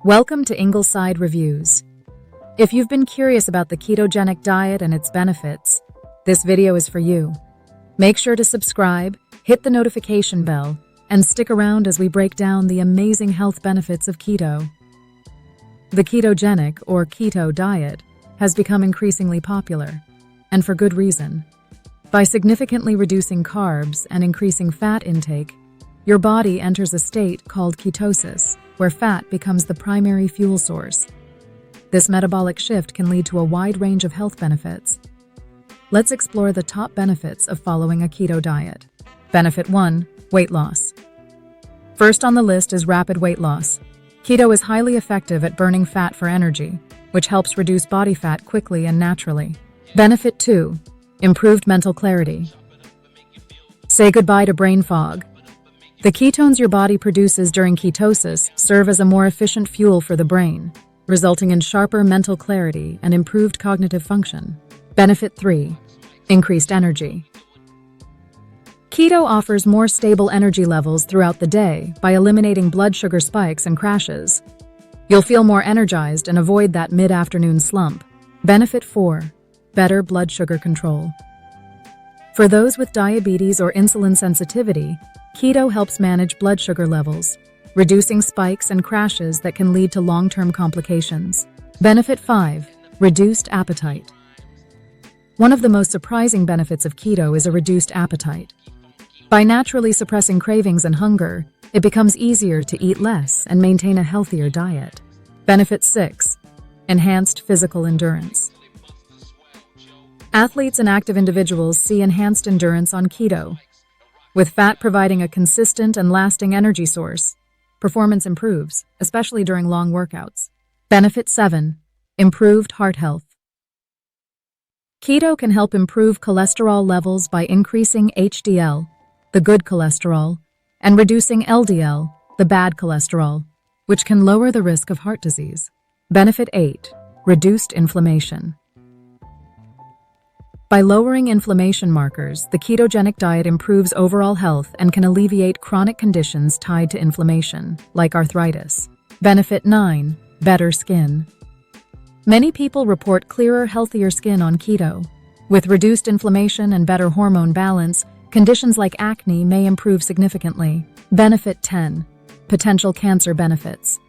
Welcome to Ingleside Reviews. If you've been curious about the ketogenic diet and its benefits, this video is for you. Make sure to subscribe, hit the notification bell, and stick around as we break down the amazing health benefits of keto. The ketogenic, or keto diet, has become increasingly popular, and for good reason. By significantly reducing carbs and increasing fat intake, your body enters a state called ketosis, where fat becomes the primary fuel source. This metabolic shift can lead to a wide range of health benefits. Let's explore the top benefits of following a keto diet. Benefit 1. Weight loss. First on the list is rapid weight loss. Keto is highly effective at burning fat for energy, which helps reduce body fat quickly and naturally. Benefit 2. Improved mental clarity. Say goodbye to brain fog. The ketones your body produces during ketosis serve as a more efficient fuel for the brain, resulting in sharper mental clarity and improved cognitive function. Benefit 3. Increased energy. Keto offers more stable energy levels throughout the day by eliminating blood sugar spikes and crashes. You'll feel more energized and avoid that mid-afternoon slump. Benefit 4. Better blood sugar control. For those with diabetes or insulin sensitivity, keto helps manage blood sugar levels, reducing spikes and crashes that can lead to long-term complications. Benefit 5. Reduced appetite. One of the most surprising benefits of keto is a reduced appetite. By naturally suppressing cravings and hunger, it becomes easier to eat less and maintain a healthier diet. Benefit 6. Enhanced physical endurance. Athletes and active individuals see enhanced endurance on keto. With fat providing a consistent and lasting energy source, performance improves, especially during long workouts. Benefit 7. Improved heart health. Keto can help improve cholesterol levels by increasing HDL, the good cholesterol, and reducing LDL, the bad cholesterol, which can lower the risk of heart disease. Benefit 8. Reduced inflammation. By lowering inflammation markers, the ketogenic diet improves overall health and can alleviate chronic conditions tied to inflammation, like arthritis. Benefit 9. Better skin. Many people report clearer, healthier skin on keto. With reduced inflammation and better hormone balance, conditions like acne may improve significantly. Benefit 10. Potential cancer benefits.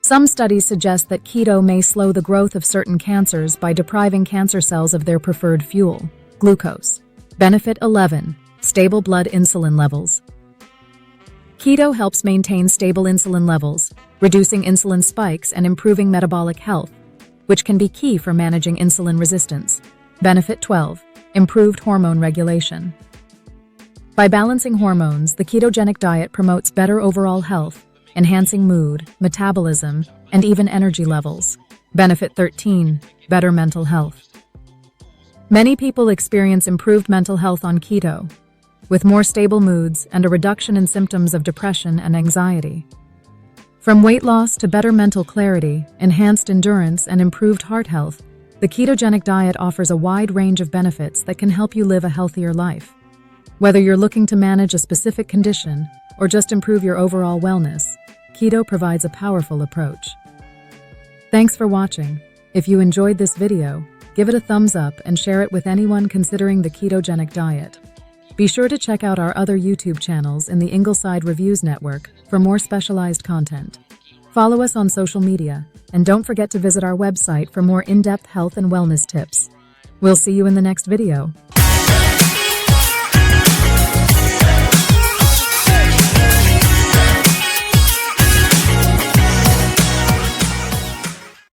Some studies suggest that keto may slow the growth of certain cancers by depriving cancer cells of their preferred fuel, glucose. Benefit 11. Stable blood insulin levels. Keto helps maintain stable insulin levels, reducing insulin spikes and improving metabolic health, which can be key for managing insulin resistance. Benefit 12. Improved hormone regulation. By balancing hormones, the ketogenic diet promotes better overall health, enhancing mood, metabolism, and even energy levels. Benefit 13. Better mental health. Many people experience improved mental health on keto, with more stable moods and a reduction in symptoms of depression and anxiety. From weight loss to better mental clarity, enhanced endurance, and improved heart health, the ketogenic diet offers a wide range of benefits that can help you live a healthier life. Whether you're looking to manage a specific condition or just improve your overall wellness, keto provides a powerful approach. Thanks for watching. If you enjoyed this video, give it a thumbs up and share it with anyone considering the ketogenic diet. Be sure to check out our other YouTube channels in the Ingleside Reviews network for more specialized content. Follow us on social media, and don't forget to visit our website for more in-depth health and wellness tips. We'll see you in the next video.